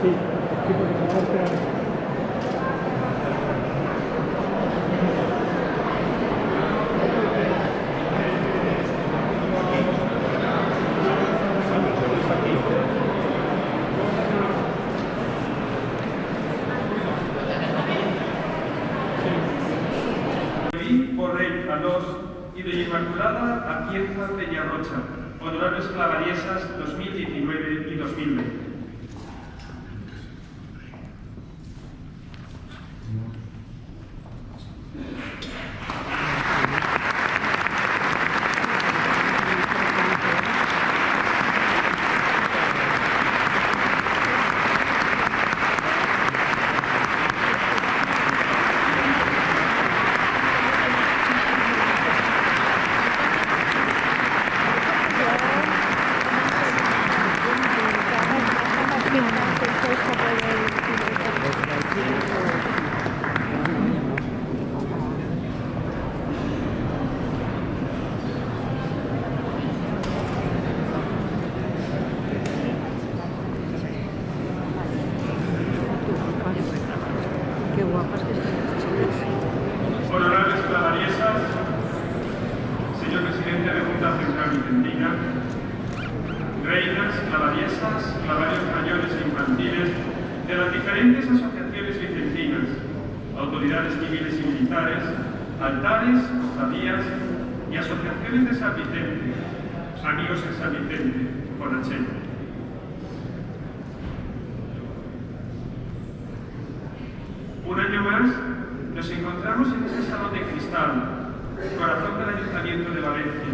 Sí, sí, porque se corta. Por rey a los y de Inmaculada Atienza Peñarrocha, honorables clavariesas 2019 y 2020. Qué guapas que están estas chicas. Honorables clavariesas, señor presidente de Junta Central Vicentina, reinas, clavariesas, clavarios mayores e infantiles de las diferentes asociaciones vicentinas, autoridades civiles y militares, altares, cofradías y asociaciones de San Vicente, amigos en San Vicente, Bonachel. Un año más nos encontramos en este salón de cristal, corazón del Ayuntamiento de Valencia,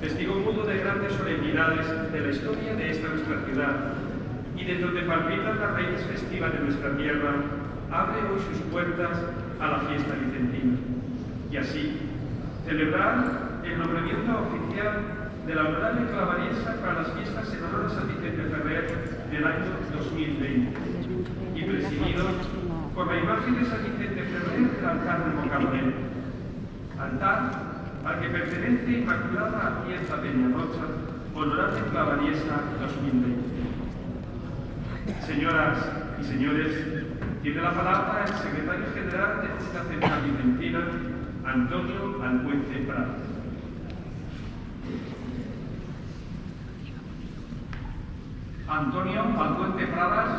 testigo mudo de grandes solemnidades de la historia de esta nuestra ciudad, y desde donde palpitan las raíces festivas de nuestra tierra, abre hoy sus puertas a la fiesta vicentina. Y así, celebrar el nombramiento oficial de la honorable clavariesa para las fiestas en honor a San Vicente Ferrer del año 2020, y presidido por la imagen de San Vicente Ferrer del altar de Mocabadell, altar al que pertenece Inmaculada Atienza Peñarrocha, honorable clavariesa 2020. Señoras y señores, tiene la palabra el secretario general de Junta Central Vicentina, Antonio Alcuente Pradas. Antonio Alcuente Pradas,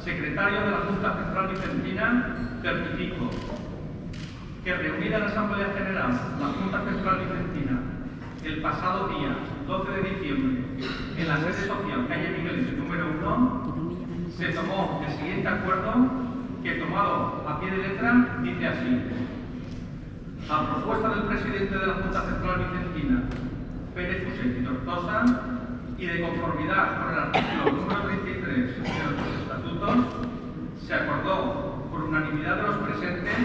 secretario de la Junta Central Vicentina, certifico que reunida en la Asamblea General la Junta Central Vicentina el pasado día 12 de diciembre en la sede social calle Migueles número 1, se tomó el siguiente acuerdo que, tomado a pie de letra, dice así: a propuesta del presidente de la Junta Central Vicentina, Pérez Fuset y Tortosa, y de conformidad con el artículo número 33 de nuestros estatutos, se acordó por unanimidad de los presentes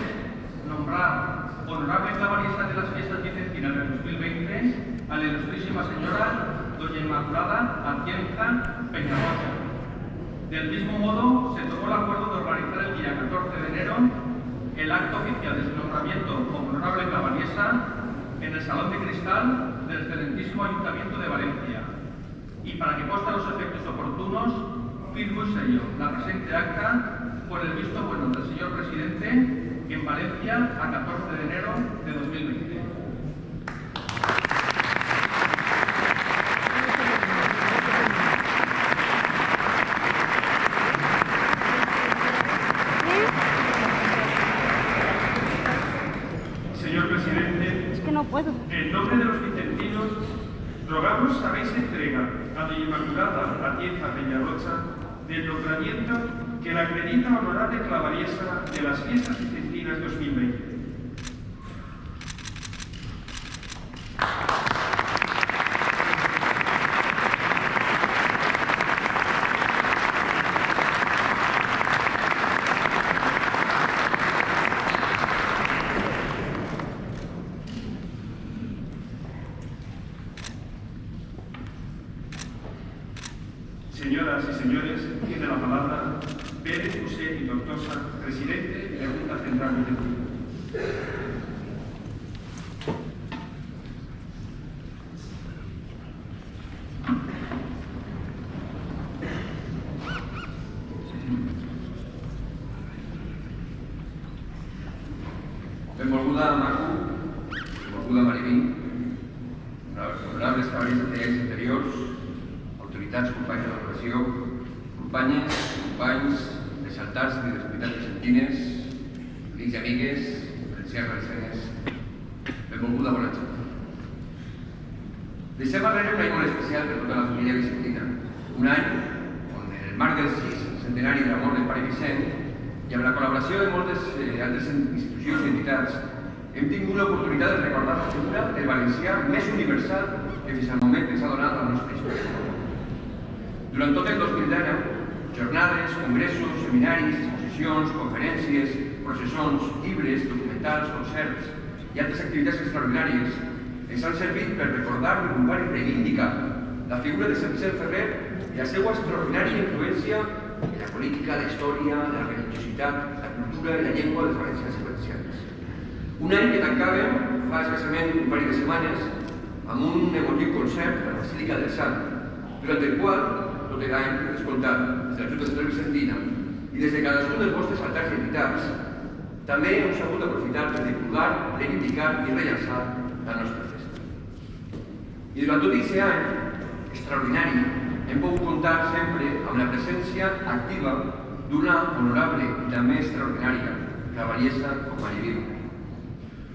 nombrar honorable clavariesa de las fiestas vicentinas del 2020 a la ilustrísima señora doña Inmaculada Atienza Peñarrocha. Del mismo modo, se tomó el acuerdo de organizar el día 14 de enero el acto oficial de su nombramiento como honorable clavariesa en el Salón de Cristal del excelentísimo Ayuntamiento de Valencia. Y para que conste los efectos oportunos, firmo y sello la presente acta por el visto bueno del señor presidente en Valencia a 14 de enero de 2020. Señor presidente, Es que no puedo. en nombre de los vicentinos, rogamos sabéis entrega a doña Inmaculada Atienza Peñarrocha del nombramiento que la acredita honorable clavariesa de las fiestas vicentinas 2020. Señoras y señores, tiene la palabra Pérez Fuset y Tortosa, presidente de la Junta Central Vicentina. benvolguda Macu, benvolguda Mariví, honorables cavallers de lleis anteriors, autoritats, companys de l'organització, companyes, companys, exaltats i respectats vicentines, amics i amigues, valencians, valencianes, benvolguda bona nit. Deixem arrere un any molt especial per tota la família vicentina, un any on en el marc del 6 centenari de la mort del pare Vicent i amb la col·laboració de moltes altres institucions i entitats hem tingut l'oportunitat de recordar la figura del valencià més universal que fins al moment ens ha donat la nostra història. Durant tot el 2019, jornades, congressos, seminaris, exposicions, conferències, processons, llibres, documentals, concerts i altres activitats extraordinàries ens han servit per recordar, divulgar i reivindicar la figura de Sant Vicent Ferrer i la seva extraordinària influència en la política, la història, la religiositat, la cultura i la llengua dels valencians i valencianes. Un any que tancàvem fa escassament un parell de setmanes amb un emotiu concert a la Basílica del Sant, durant el qual tot l'any hem escoltat des de la Junta Central Vicentina i des de cadascun dels vostres altars i entitats també hem sabut aprofitar per divulgar, reivindicar i rellançar la nostra festa. I durant tot aquest any extraordinari hem pogut comptar sempre amb la presència activa d'una honorable i també extraordinària cavallessa com Mariví.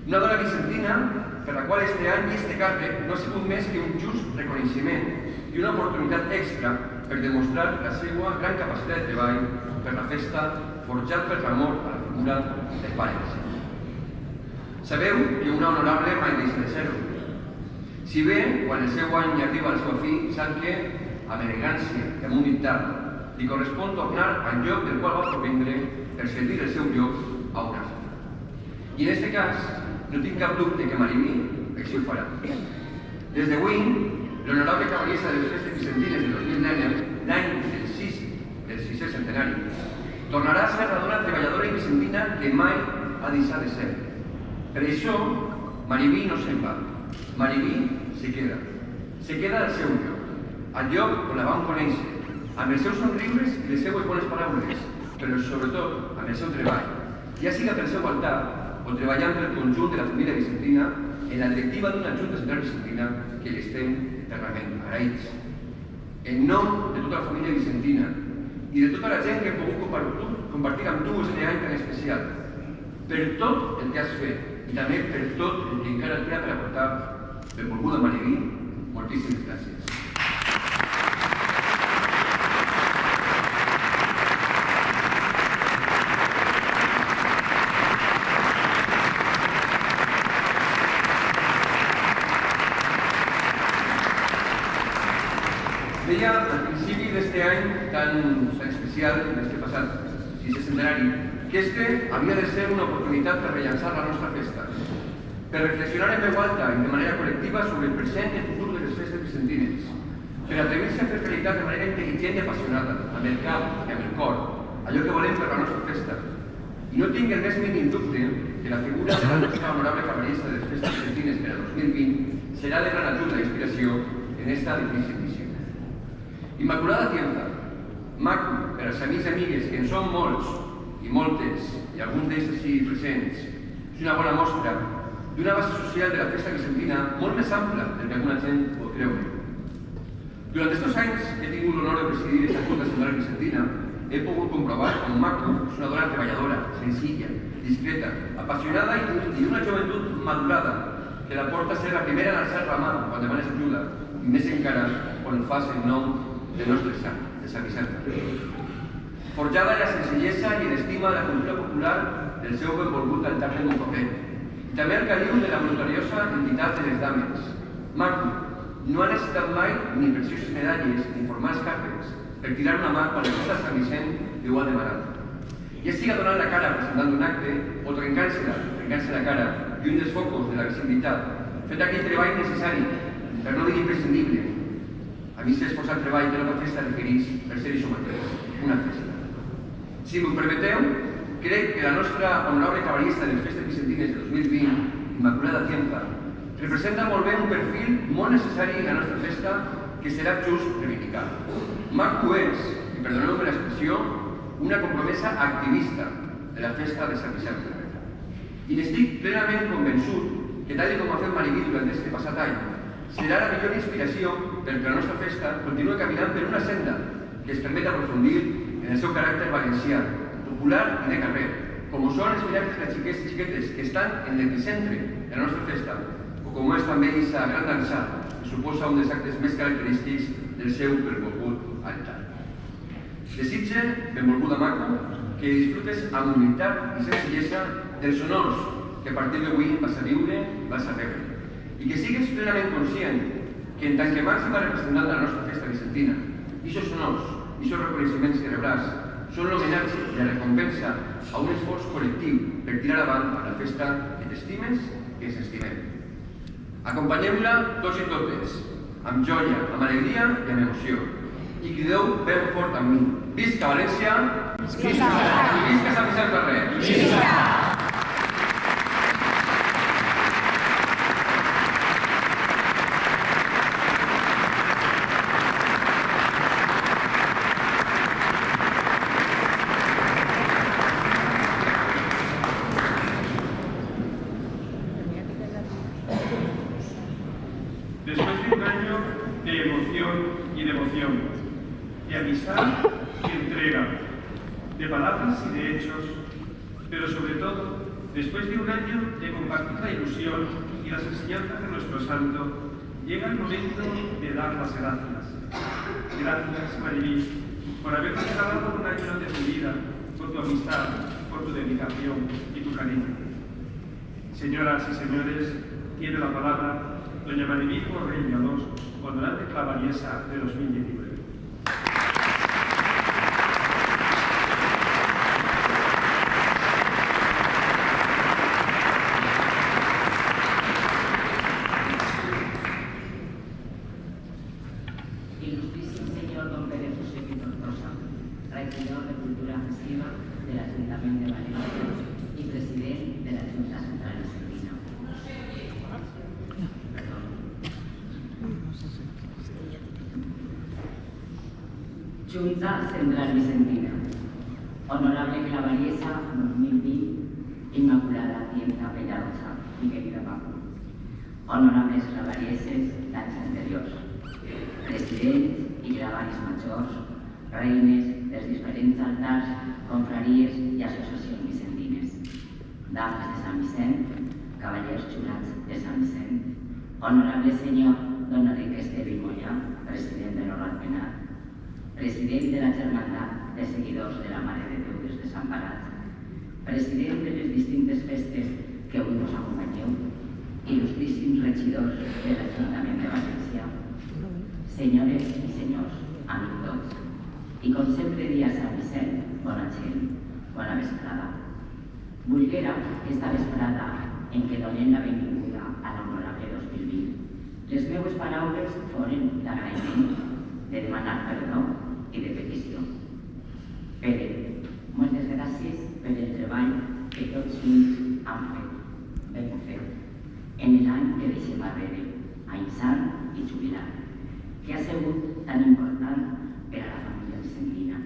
Una dona vicentina per la qual este any i este càrrec no ha sigut més que un just reconeixement i una oportunitat extra per demostrar la seva gran capacitat de treball per la festa forjat per l'amor a la figura del pare Vicent. Sabeu que una honorable mai deixa de ser-ho. Si bé, quan el seu any arriba al seu fi, sap que, amb elegància i amb humilitat, li correspon tornar al lloc del qual va provindre per cedir el seu lloc a un altre. I en aquest cas, no tinc cap dubte que Mariví així ho farà. Des d'avui, l'honorable cavallessa de les festes vicentines de 2019, l'any del 6è centenari, tornarà a ser la dona treballadora i vicentina que mai ha deixat de ser. Per això, Mariví no se'n va. Mariví se queda al seu lloc, al lloc on la vam conèixer, amb els seus somriures i les seues bones paraules, però sobretot amb el seu treball, ja siga pel seu altar o treballant pel conjunt de la família vicentina en la directiva d'una Junta Central Vicentina que li estem eternament agraïts. En nom de tota la família vicentina i de tota la gent que hem pogut compartir amb tu aquest any tan especial, per tot el que has fet i també per tot el que encara queda per aportar, benvolguda Mariví, moltíssimes gràcies. Deia al principi d'este any tan especial, d'este passat 6è centenari, que este havia de ser una oportunitat per rellançar la nostra festa, per reflexionar en veu alta i de manera col·lectiva sobre el present i el futur de les festes vicentines, per atrevir-se a fer realitat de manera intel·ligent i apassionada, amb el cap i amb el cor, allò que volem per la nostra festa. I no tinc el més mínim dubte que la figura de la nostra honorable cavallessa de les festes vicentines per al 2020 serà de gran ajuda i inspiració en esta difícil missió. Inmaculada Tienza, Macu, per als amics i amigues, que en són molts i moltes, i alguns d'ells així presents, és una bona mostra d'una base social de la festa vicentina molt més ampla del que alguna gent pot creure. Durant aquests anys que he tingut l'honor de presidir aquesta Junta Central Vicentina, he pogut comprovar com Macu és una dona treballadora, senzilla, discreta, apassionada i d'una joventut madurada, que la porta a ser la primera en alçar la mà quan demanes ajuda, i més encara quan ho fas en nom del nostre sant, de Sant Vicent Ferrer. Forjada en la senzillesa i l'estima de la cultura popular del seu benvolgut altar de Montcorret, i també el caliu de la voluntariosa entitat de les dames. Macu no ha necessitat mai ni precioses medalles ni formals càrrecs per tirar una mà quan el Sant Vicent li ho ha demanat. Ja siga donant la cara presentant un acte o trencant-se la cara i un dels focus de la visibilitat, fent aquell treball necessari, per no dir imprescindible. A mi s'ha esforçat treball que la festa requereix per ser això mateix, una festa. Si m'ho permeteu, crec que la nostra honorable cavallessa de les festes vicentines de 2020, Inmaculada Tienza, representa molt bé un perfil molt necessari en la nostra festa que serà just reivindicar. Macu és, i perdoneu-me l'expressió, una compromesa activista de la festa de Sant Vicent Ferrer. I n'estic plenament convençut que, tal com ha fet Mariví durant aquest passat any, serà la millor inspiració perquè la nostra festa continua caminant per una senda que es permet aprofundir en el seu caràcter valencià, popular i de carrer, com ho són els milers de xiquets i xiquetes que estan en l'epicentre de la nostra festa, o com és també aquesta gran dansa, que suposa un dels actes més característics del seu benvolgut altar. Desitge, benvolguda Maco, que disfrutes amb humilitat i senzillesa dels honors que a partir d'avui vas a viure, vas a rebre, i que sigues plenament conscient que en tant que màxima representant de la nostra festa vicentina, aquests honors, aquests reconeixements que rebràs, són l'homenatge i la recompensa a un esforç col·lectiu per tirar avant a la festa que t'estimes i que s'estimem. Acompanyem-la tots i totes, amb joia, amb alegria i amb emoció, i crideu ben fort amb mi. Visca València! Visca! I visca Sant Vicent Ferrer! Visca! Después de un año de emoción y devoción, de amistad y entrega, de palabras y de hechos, pero sobre todo, después de un año de compartir la ilusión y las enseñanzas de nuestro santo, llega el momento de dar las gracias. Gracias, Mariví, por habernos regalado un año de tu vida, por tu amistad, por tu dedicación y tu cariño. Señoras y señores, tiene la palabra doña Mariví Borrell Lladós, honorable clavariesa de 2019. Ilustrísimo señor don Pérez José Tortosa, regidor de Cultura Festiva del Ayuntamiento de Valencia y presidente de la Junta Central Vicentina. Junta Central Vicentina. Honorable Clavariesa 2020, Inmaculada Tienda Pellarosa, mi querida Paco. Honorables clavarieses d'anys anteriors, presidents i clavaris majors, reines dels diferents altars, confraries i associacions vicentines, dames de Sant Vicent, cavallers jurats de Sant Vicent, honorable senyor don Enrique Esteve i Mollà, president de l'Orlat Penat, president de la Germandat de Seguidors de la Mare de Déu dels Desemparats, president de les distintes festes que avui nos acompanyeu, il·lustríssims regidors de l'Ajuntament de València, senyores i senyors, amics tots, i com sempre dia a Sant Vicent, bona gent, bona vesprada. Vulguera esta vesprada en què donem la benvinguda a l'honorable 2020. Les meues paraules foren d'agraïment, de demanar perdó i de petició. Pere, moltes gràcies per el treball que tots junts han fet, ben fet, en l'any que deixem arrere, any sant i jubilat, que ha sigut tan important per a la família vicentina.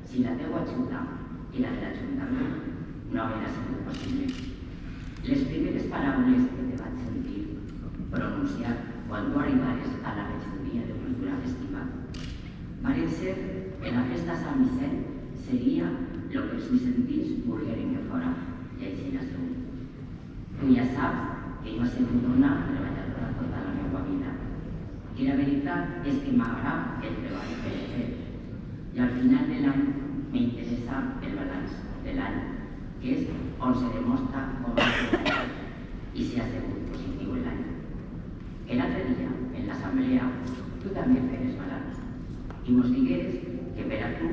Si la teua ajuda i la de l'Ajuntament no haguera sigut possible. Les primeres paraules que te vaig sentir pronunciar quan tu arribares a la regidoria de Cultura Festiva van ser que la festa a Sant Vicent seria el que els vicentins volgueren que fora, i així ha sigut. Tu ja saps que jo he sigut una treballadora tota la meva vida i la veritat és que m'agrada el treball que he fet i al final de l'any m'interessa el balanç de l'any, que és on se demostra com ha sigut i si ha sigut positiu l'any. L'altre dia, en l'assemblea, tu també feies balanç i mos digueres que per a tu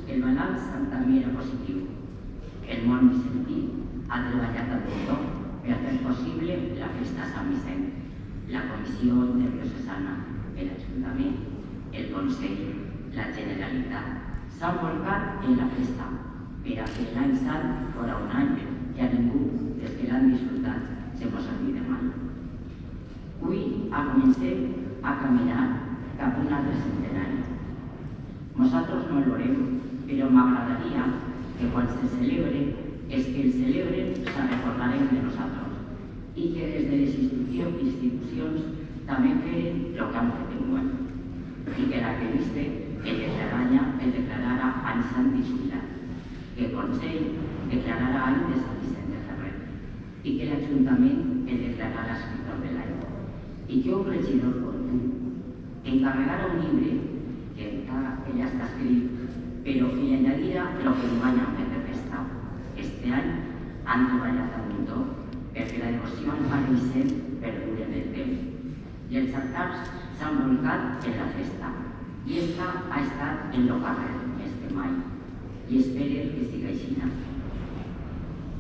el balanç també era positiu. El món vicentí ha treballat a tot per fer possible la festa a Sant Vicent, la Comissió Interdiocesana, l'Ajuntament, el Consell, la Generalitat, s'han volcat en la festa per a que l'any sant fora un any que a ningú des que l'han disfrutat se mos oblide mai. Avui comencem a caminar cap a un altre centenari. Nosaltres no el veurem, però m'agradaria que quan se celebre es que el celebren se recordarem de nosotros y que desde les institucions també feren lo que han fet en bueno y que la que viste el declarara en Sant Isidre, que el Consell declarara antes a Vicente Ferrer y que el Ayuntament el declarara escritor de l'any y que un regidor com tu encarregara un llibre que ja està escrit però que li añadira lo que enguany han fet de festa. Este any han treballat a muntó perquè la devoció al Pare Vicent perdure en el temps i els altars s'han volcat en la festa i esta ha estat en lo carrer més que mai i espero que siga així,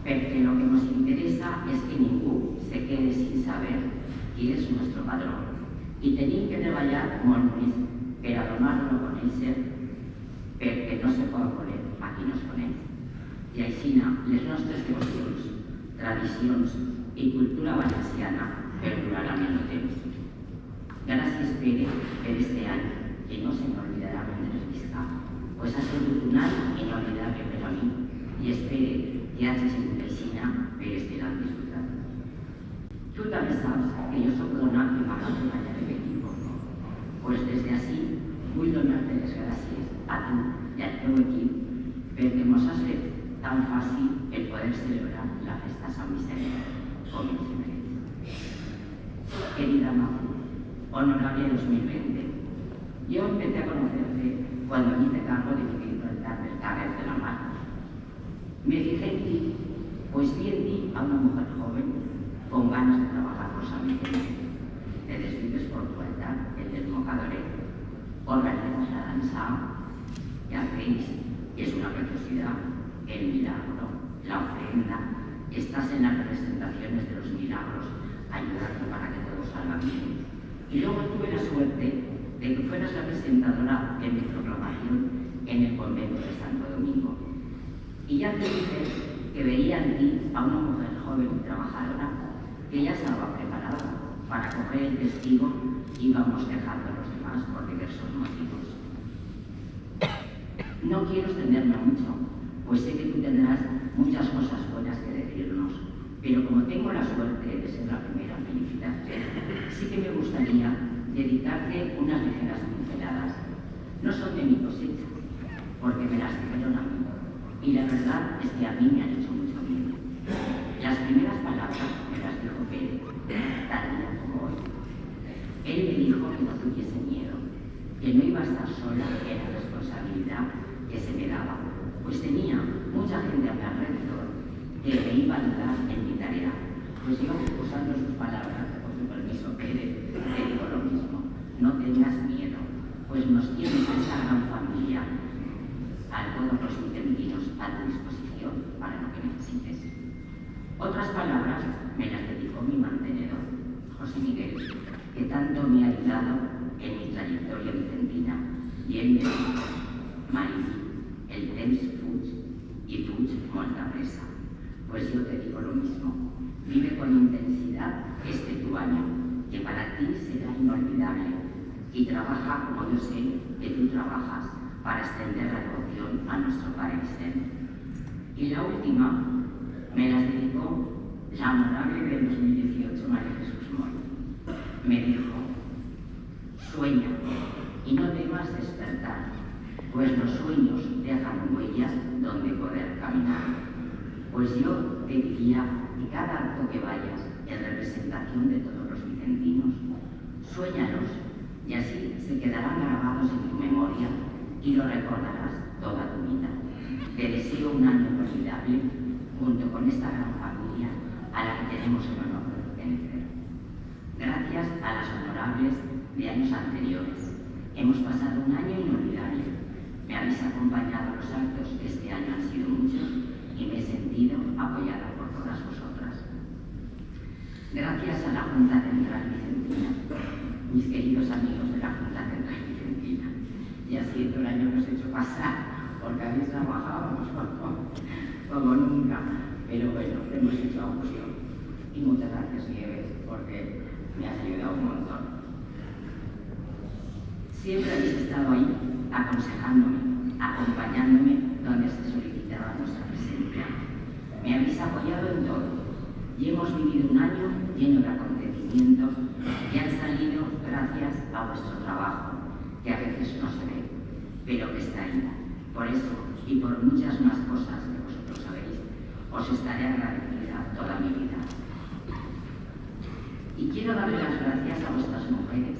perquè lo que nos interesa es que ningú se quede sin saber qui és nuestro padrón i tenim que treballar molt més per a donar-lo a conèixer perquè no se pot voler a qui no es coneix. I així les nostres devocions, tradicions i cultura valenciana perduraran en el temps. Gràcies, Pere, per este any, que no se me olvidará mentre visca, pues ha sigut un any inolvidable per a mi i espero que hagi sigut així per este gran disfrutat. Tu també saps que jo soc dona que m'agrada treballar en equipo, pues desde así vull donar-te les gràcies a tu i al teu equip perquè mos has fet tan fàcil el poder celebrar la festa Sant Vicent com ens mereix. Querida Mapu, honorable 2020, yo empecé a conocerte cuando me hice cargo de mi libertad del carrer de la mar. Me fijé en ti, pues vi en ti a una mujer joven con ganas de trabajar forzosamente. Te desvives por tu altar, el del Mocadoret, organizas la danza y hacéis, y es una preciosidad, el milagro, la ofrenda, estás en las representaciones de los milagros, ayudando para que todo salga bien. Y luego tuve la suerte de que fueras la presentadora de mi proclamación en el convento de Santo Domingo. Y ya te dije que veía en ti a una mujer joven y trabajadora que ya estaba preparada para coger el testigo y íbamos dejando a los demás por diversos motivos. No quiero extenderme mucho, pues sé que tú tendrás muchas cosas buenas que decirnos, pero como tengo la suerte de ser la primera en felicitarte, sí que me gustaría dedicarte unas ligeras pinceladas. No son de mi cosecha, porque me las dijeron a mí, y la verdad es que a mí me han hecho mucho bien. Las primeras palabras me las dijo Pere, tal día como hoy. Él me dijo que no tuviese miedo, que no iba a estar sola en la responsabilidad que se me daba, pues tenía mucha gente a mi alrededor que me iba a ayudar en mi tarea. Pues yo, usando sus palabras, con su permiso, Pere, te digo lo mismo, no tengas miedo, pues nos tienes esa gran familia, a todos los vicentinos a tu disposición para lo que necesites. Otras palabras me las dedicó mi mantenedor, José Miguel, que tanto me ha ayudado en mi trayectoria vicentina, y él me dijo: Marí, el temps fuig y fuig molta presa. Pues yo te digo lo mismo, vive con intensidad este tu año, que para ti será inolvidable, y trabaja como yo sé que tú trabajas para extender la devoción a nuestro Padre Vicente. Y la última me las dedicó la honorable de 2018, María Jesús Moy. Me dijo: sueña y no temas despertar, pues los sueños dejan huellas donde poder caminar. Pues yo te diría que cada acto que vayas en representación de todos los vicentinos, suéñalos y así se quedarán grabados en tu memoria y lo recordarás toda tu vida. Te deseo un año inolvidable junto con esta gran familia a la que tenemos el honor de pertenecer. Gracias a las honorables de años anteriores, hemos pasado un año inolvidable. Me habéis acompañado a los actos que este año han sido muchos y me he sentido apoyada por todas vosotras. Gracias a la Junta Central Vicentina, mis queridos amigos de la Junta Central Vicentina, ya siento el año que os he hecho pasar, porque habéis trabajado como nunca, pero bueno, hemos hecho abusión. Y muchas gracias, Nieves, porque me has ayudado un montón. Siempre habéis estado ahí, aconsejándome, acompañándome donde se solicitaba nuestra presencia. Me y hemos vivido un año lleno de acontecimientos que han salido gracias a vuestro trabajo, que a veces no se ve, pero que está ahí. Por eso, y por muchas más cosas que vosotros sabéis, os estaré agradecida toda mi vida. Y quiero darle las gracias a vuestras mujeres,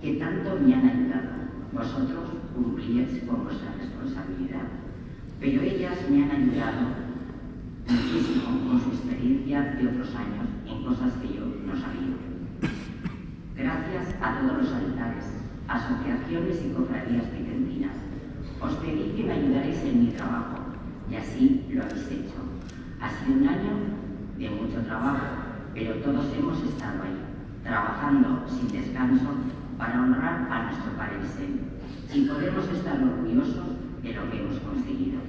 que tanto me han ayudado. Vosotros cumplíais con vuestra responsabilidad, pero ellas me han ayudado muchísimo con su experiencia de otros años en cosas que yo no sabía. Gracias a todos los altares, asociaciones y cofradías vicentinas. Os pedí que me ayudaréis en mi trabajo y así lo habéis hecho. Ha sido un año de mucho trabajo, pero todos hemos estado ahí, trabajando sin descanso para honrar a nuestro Padre Vicente, y podemos estar orgullosos de lo que hemos conseguido.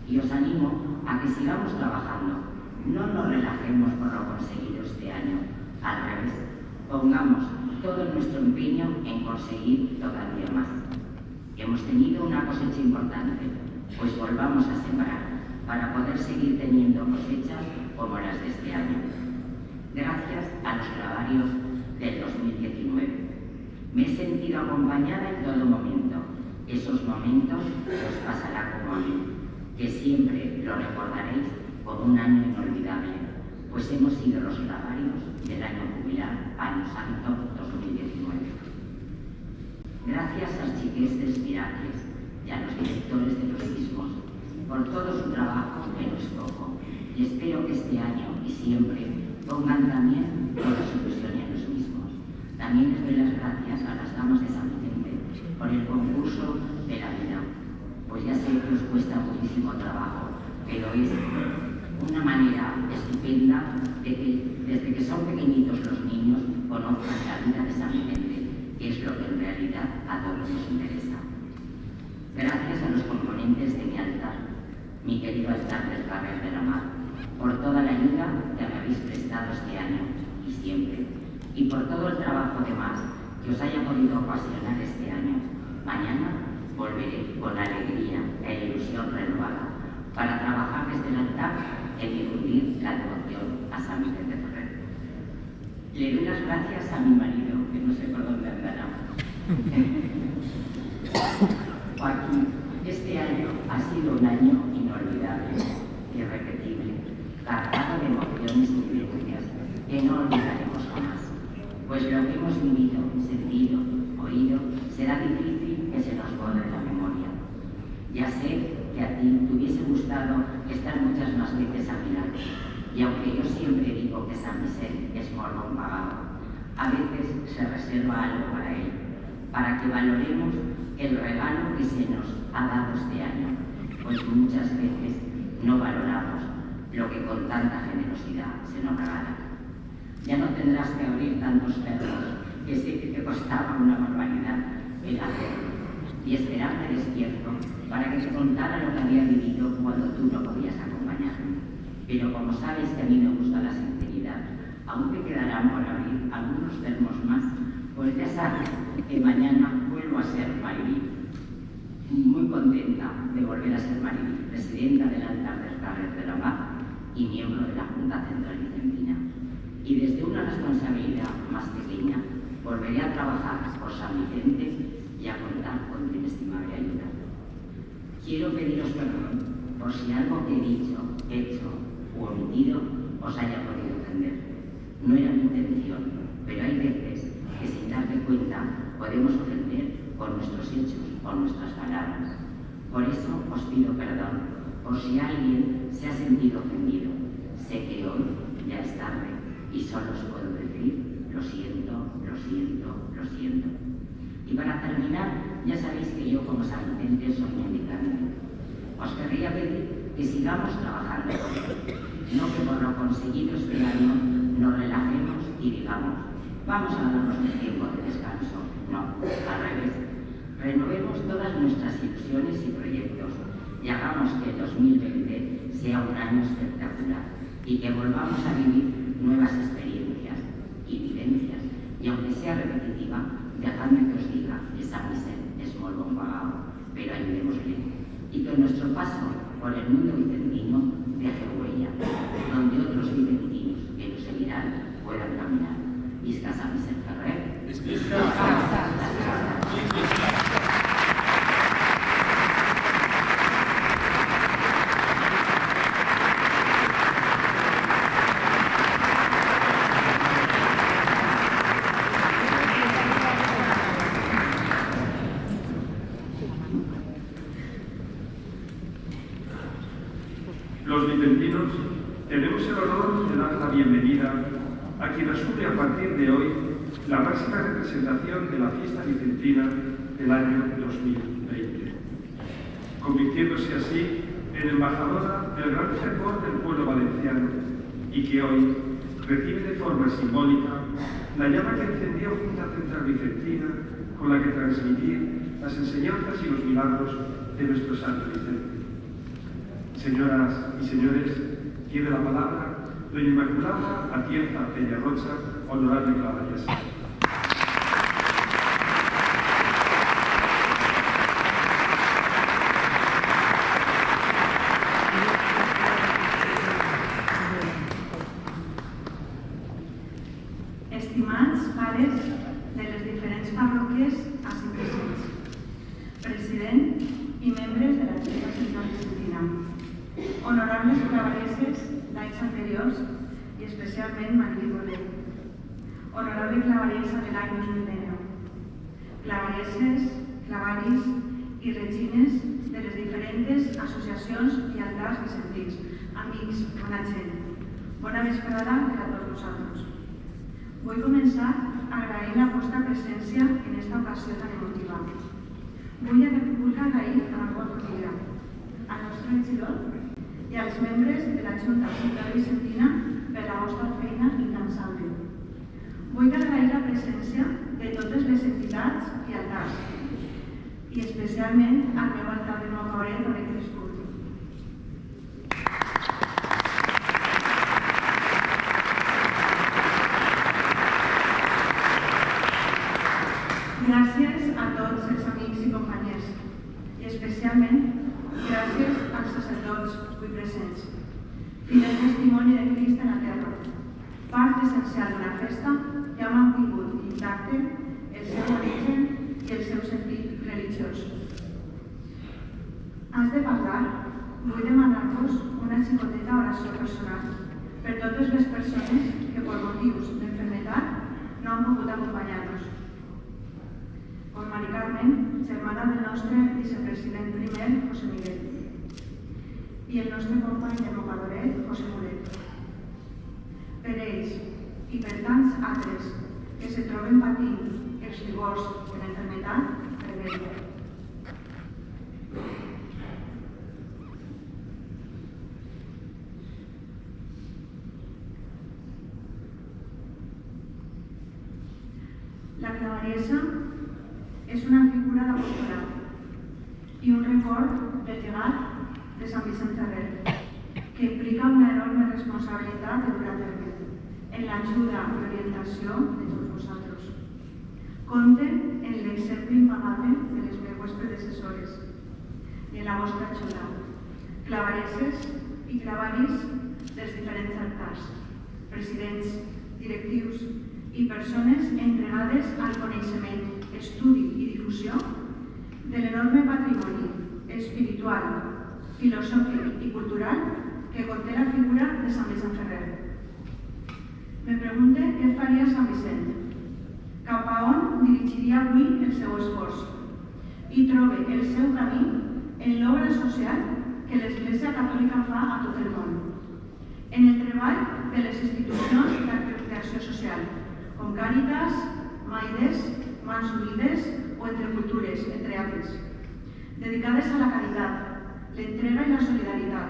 Y os animo a que sigamos trabajando, no nos relajemos por lo conseguido este año, al revés, pongamos todo nuestro empeño en conseguir todavía más. Hemos tenido una cosecha importante, pues volvamos a sembrar para poder seguir teniendo cosechas como las de este año. Gracias a los clavarios del 2019. Me he sentido acompañada en todo momento. Esos momentos os pasará como a mí, que siempre lo recordaréis como un año inolvidable, pues hemos sido los clavarios del año jubilar, Año Santo 2019. Gracias a Archiquestes Miracles y a los directores de los mismos por todo su trabajo, que no es poco, y espero que este año y siempre pongan también toda su ilusión en los mismos. También les doy las gracias a las damas de San Vicente por el concurso de la vida, pues ya sé que os cuesta muchísimo trabajo, pero es una manera estupenda de que desde que son pequeñitos los niños conozcan la vida de San Vicente, que es lo que en realidad a todos nos interesa. Gracias a los componentes de mi altar, mi querido altar del Carrer de la Mar, por toda la ayuda que me habéis prestado este año y siempre, y por todo el trabajo de más que os haya podido ocasionar este año. Mañana volveré con la alegría e ilusión renovada para trabajar desde el altar en difundir la devoción a San Vicente Ferrer. Le doy las gracias a mi marido, que no sé por dónde andará. Joaquín, este año ha sido un año inolvidable, irrepetible, cargado de emociones y vivencias que no olvidaremos jamás, pues lo que hemos vivido, sentido, oído, será difícil que se nos borre la memoria. Ya sé que a ti te hubiese gustado estar muchas más veces a mi lado, y aunque yo siempre digo que San Vicente es molt bon pagado, a veces se reserva algo para él, para que valoremos el regalo que se nos ha dado este año, pues muchas veces no valoramos lo que con tanta generosidad se nos regala. Ya no tendrás que abrir tantos perros, que sé que te costaba una barbaridad el hacerlo, y esperarme despierto para que te contara lo que había vivido cuando tú no podías acompañarme. Pero como sabes que a mí me gusta la sinceridad, aún te quedarán por abrir algunos termos más, pues ya sabes que mañana vuelvo a ser Maribí. Muy contenta de volver a ser Maribí, presidenta del altar del Carrer de la Mar y miembro de la Junta Central Vicentina. Y desde una responsabilidad más pequeña, volveré a trabajar por San Vicente y a contar con tu inestimable ayuda. Quiero pediros perdón por si algo que he dicho, hecho u omitido os haya podido ofender. No era mi intención, pero hay veces que sin darte cuenta podemos ofender con nuestros hechos o nuestras palabras. Por eso os pido perdón por si alguien se ha sentido ofendido. Sé que hoy ya es tarde y solo os puedo decir lo siento, lo siento, lo siento. Y para terminar, ya sabéis que yo como San Vicente soy mendicante. Os querría pedir que sigamos trabajando, no que por lo conseguido este año nos relajemos y digamos, vamos a darnos un tiempo de descanso. No, al revés. Renovemos todas nuestras ilusiones y proyectos y hagamos que el 2020 sea un año espectacular y que volvamos a vivir nuevas experiencias y vivencias. Y aunque sea repetitiva, dejadme que os diga que San Vicente es molt bon pagado, pero ayudémosle. Y que nuestro paso por el mundo vicentino deje huella, donde otros vicentinos que nos seguirán puedan caminar. Visca Sant Vicent Ferrer. Los vicentinos tenemos el honor de dar la bienvenida a quien asume a partir de hoy la máxima representación de la fiesta vicentina del año 2020, convirtiéndose así en embajadora del gran fervor del pueblo valenciano y que hoy recibe de forma simbólica la llama que encendió Junta Central Vicentina con la que transmitir las enseñanzas y los milagros de nuestro Santo Vicente. Señoras y señores, tiene la palabra doña Inmaculada Atienza Peñarrocha, honorable clavariesa. Estimats pares de les diferents parròquies ací presents, president i membres de la Junta Central Vicentina, honorables clavareses d'anys anteriors i especialment Marí Bonet, honorable clavariesa de l'any 2019, clavareses, clavaris i regines de les diferents associacions i altars vicentins, amics, bona gent. Bona vesprada per a tots vosaltres. Vull començar agraint la vostra presència en esta ocasió tan emotiva. Vull agrair a la vostra família, al nostre regidor i als membres de la Junta Central Vicentina per la vostra feina incansable. Vull agrair la presència de totes les entitats i altars, i especialment al meu altar de Nou Cauret on he crescut. Gràcies a tots els amics i companys, i especialment gràcies als sacerdots avui presents, fidel testimoni de Crist en la terra, part essencial d'una festa que ha mantingut intacte el seu origen i el seu sentit religiós. Abans de parlar, vull demanar-vos una xicoteta oració personal per totes les persones que per motius d'enfermetat no han pogut acompanyar-nos. Com Mari Carmen, germana del nostre vicepresident primer, José Miguel, i el nostre company de Mocadoret, José Mulet. Per ells i per tants altres que se troben patint els rigors de l'enfermetat, rebel·lia. La clavariesa és una figura d'apostolat i un record del llegat de Sant Vicent Ferrer, que implica una enorme responsabilitat de dur a terme en l'ajuda i orientació de tots vosaltres. Compte en l'exemple impagable de les meues predecessores i en la vostra ajuda, clavareses i clavaris dels diferents altars, presidents, directius i persones entregades al coneixement, estudi i difusió de l'enorme patrimoni espiritual, filosòfic i cultural que conté la figura de Sant Vicent Ferrer. Me pregunte què faria Sant Vicent, cap a on dirigiria avui el seu esforç i trobe el seu camí en l'obra social que l'Església Catòlica fa a tot el món, en el treball de les institucions d'acció social, com Càritas, Maides, Mans Unides o Entre Cultures, entre altres, dedicades a la caritat, l'entrega i la solidaritat,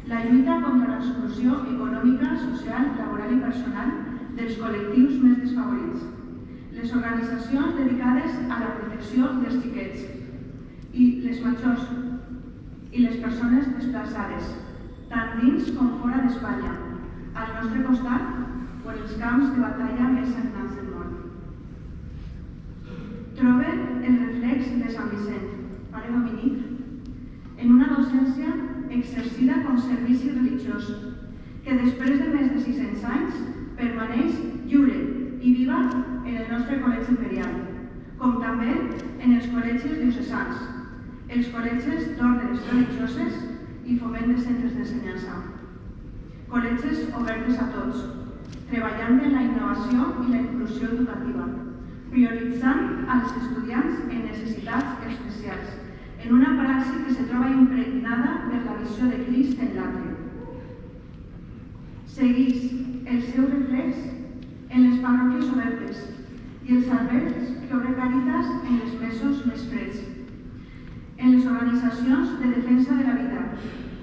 la lluita contra l'exclusió econòmica, social, laboral i personal dels col·lectius més desfavorits, les organitzacions dedicades a la protecció dels xiquets i les majors i les persones desplaçades, tant dins com fora d'Espanya, al nostre costat o en els camps de batalla més sagnants del món. Troben el reflex de Sant Vicent, pare Dominic, en una docència exercida com servici religiós, que després de més de 600 anys permaneix lliure i viva en el nostre Col·legi Imperial, com també en els col·legis diocesans, els col·legis d'ordres religioses i foment de centres d'ensenyança. Col·legis oberts a tots, treballant en la innovació i la inclusió educativa, prioritzant als estudiants en necessitats especials, en una praxi que se troba impregnada per la visió de Crist en l'altre. Segueix el seu reflex en les parròquies obertes i els serveis que obre Càritas en els mesos més freds, en les organitzacions de defensa de la vida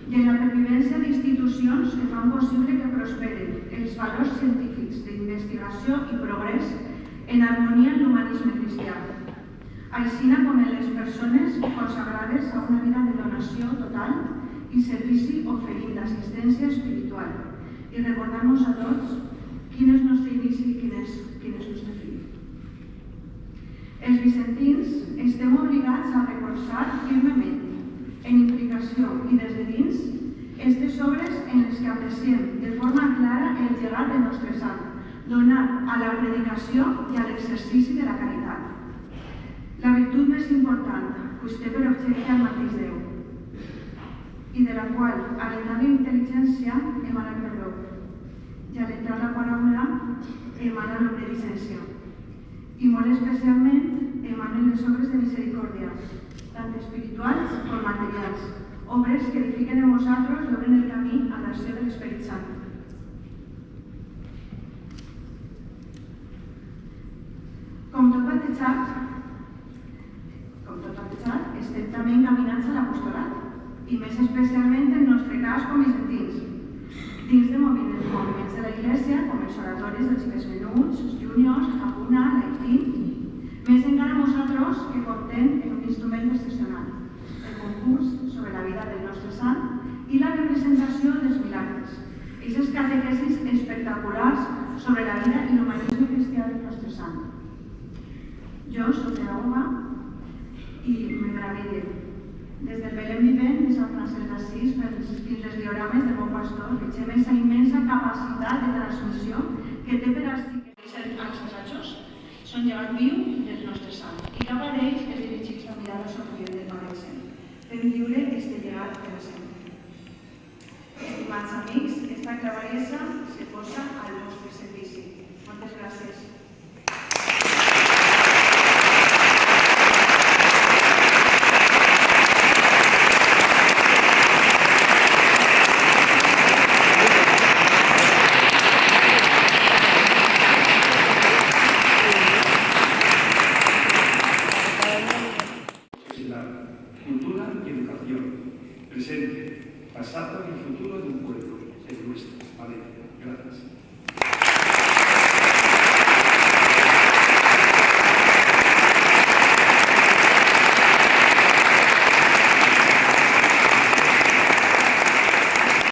i en la pervivència d'institucions que fan possible que prosperen els valors científics d'investigació i progrés en harmonia amb l'humanisme cristià, així com en les persones consagrades a una vida de donació total i servici oferint l'assistència espiritual i recordar-nos a tots quin és el nostre inici i quin és el nostre fill. Els vicentins estem obligats a recolzar firmement, en implicació i des de dins, aquestes obres en les que apreciem de forma clara el llegat del nostre sant, donat a la predicació i a l'exercici de la caritat. La virtut més important que us té per objecte al mateix Déu i de la qual, a l'entrar l'intel·ligència, emana el perdó i a l'entrar la paraula, emana l'obediència i molt especialment emanen les obres de misericòrdia, tant espirituals com materials, obres que edifiquen en vosaltres i obren el camí a l'acció de l'Esperit Sant. Com tot batejat, estem també encaminats a l'apostolat, i més especialment en el nostre cas com vicentins, dins de moviments de la Iglesia, com els oratoris dels xiquets menuts, els júniors, el Capuna, l'Aitín, més encara nosaltres que comptem en un instrument excepcional, el concurs sobre la vida del nostre sant i la representació dels milagres, aquestes catequesis espectaculars sobre la vida i l'humanisme cristià del nostre sant. Jo soc pedagoga i m'agradé. Des del Belém vivent de Sant Francesc d'Assís fins als diorames del Bon Pastor, veiem aquesta immensa capacitat de transmissió que té per als xiquets als assajos. Són llevat viu del nostre sant i cap a ells es dirigeix la mirada somrient del Pare Cent. Fem lliure este llegat per sempre. Estimats amics, esta clavallesa se posa al vostre servici. Moltes gràcies. Cultura y educación, presente, pasado y futuro de un pueblo, el nuestro, Valencia. Gracias.